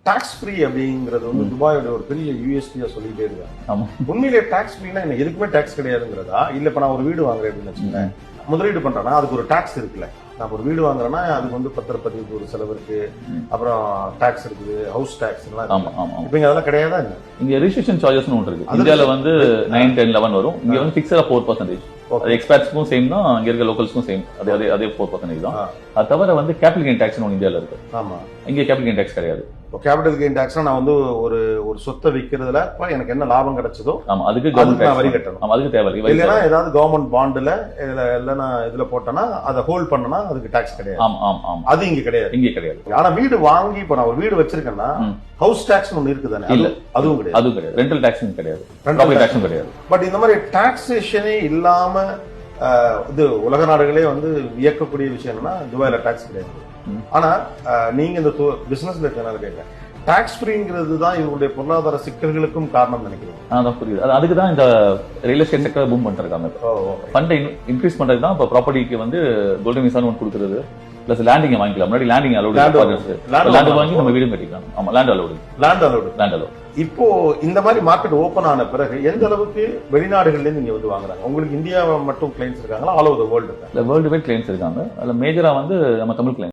Tax free அப்படிங்கிறது வந்து துபாயோட ஒரு பெரிய யூஎஸ்பியா சொல்லிட்டே இருக்காங்க. ஆமா. உண்மையிலேயே டாக்ஸ் ஃப்ரீனா எனக்கு எதுக்குமே டாக்ஸ் கிடையாதுங்கிறதா? இல்ல இப்ப நான் ஒரு வீடு வாங்குறேன் அப்படின்னு வச்சுக்கோங்க, முதலீடு பண்றேன்னா அதுக்கு ஒரு டாக்ஸ் இருக்குல்ல. நான் ஒரு வீடு வாங்குறேன்னா அதுக்கு வந்து பத்திரப்பதிவுக்கு ஒரு செலவு இருக்கு, அப்புறம் டாக்ஸ் இருக்குது, ஹவுஸ் டாக்ஸ் எல்லாம் ஆமா ஆமா. இப்ப இங்க அதெல்லாம் கிடையாதா? இல்ல இங்க ரெஜிஸ்ட்ரேஷன் சார்ஜஸ் ஒன்று இருக்கு. இந்தியால வந்து 9, 10, 11 வரும். இங்க வந்து பிக்ஸடா 4%. அது எக்ஸ்பேர்ட்ஸ்க்கும் சேம் தான், இங்க இருக்க லோக்கல்ஸ்க்கும் சேம். அதே 4% தான். அது தவிர வந்து கேபிட்டல் கெயின் டாக்ஸ் ஒன்று இந்தியால இருக்கு. ஆமா. இங்க கேபிட்டல் கெயின் டாக்ஸ் கிடையாது. கேபிட்டல் கெயின் டாக்ஸ்னா நான் வந்து ஒரு ஒரு சொத்தை விக்கிறதுல எனக்கு என்ன லாபம் கிடைச்சதோ ஆமா அதுக்கு கவர்மெண்ட் வரி கட்டணும். ஆமா அதுக்கு தேவை இல்லைன்னா ஏதாவது கவர்மெண்ட் பாண்டுல இல்லைன்னா இதுல போட்டனா அதை ஹோல்ட் பண்ணனா அதுக்கு டாக்ஸ் கிடையாது. ஆமா ஆமா ஆமா. அது இங்க கிடையாது. இங்க கிடையாது. ஆனா வீடு வாங்கி இப்ப நான் ஒரு வீடு வச்சிருக்கேன்னா ஹவுஸ் டாக்ஸ் ஒன்னு இருக்குதானே? இல்ல அதுவும் கிடையாது. அதுவும் கிடையாது. ரெண்டல் டாக்ஸும் கிடையாது. ப்ராப்பர்ட்டி டாக்ஸும் கிடையாது. பட் இந்த மாதிரி டாக்ஸேஷனே இல்லாம இது உலக நாடுகளே வந்து இயக்கக்கூடிய விஷயம் என்னன்னா துபாயில டாக்ஸ் கிடையாது. ஆனா நீங்க இந்த பிசினஸ்ல இருக்கனால கேட்கிறேன், டாக்ஸ் ஃப்ரீங்கிறது தான் இவங்களுடைய பொருளாதார சிக்கல்களுக்கும் காரணம் நினைக்கிறேன். அதான் புரியுது. அதுக்கு தான் இந்த ரியல் எஸ்டேட் செக்டர் பூம் பண்ணிருக்காங்க. ஃபண்டை இன்க்ரீஸ் பண்றதுக்கு தான் இப்ப ப்ராப்பர்ட்டிக்கு வந்து கோல்டன் விசான்னு ஒன்று கொடுக்குறது. பிளஸ் லேண்டிங் வாங்கிக்கலாம். முன்னாடி லேண்டிங் அலோடு, லேண்ட் வாங்கி நம்ம வீடு கட்டிக்கலாம். ஆமா லேண்ட் அலோடு. இப்போ இந்த மாதிரி மார்க்கெட் ஓபன் ஆன பிறகு எந்த அளவுக்கு வெளிநாடுகள்ல இருந்து இங்க வந்து வாங்குறாங்க? உங்களுக்கு இந்தியாவை மட்டும் கிளைண்ட்ஸ் இருக்காங்களா? ஆல் ஓவர் தி வேர்ல்டு இருக்காங்க? வேர்ல்டு வைட் கிளைண்ட்ஸ் இருக்காங்க. அதுல மேஜரா வந்து நம்ம தமிழ் கிளைண்ட்.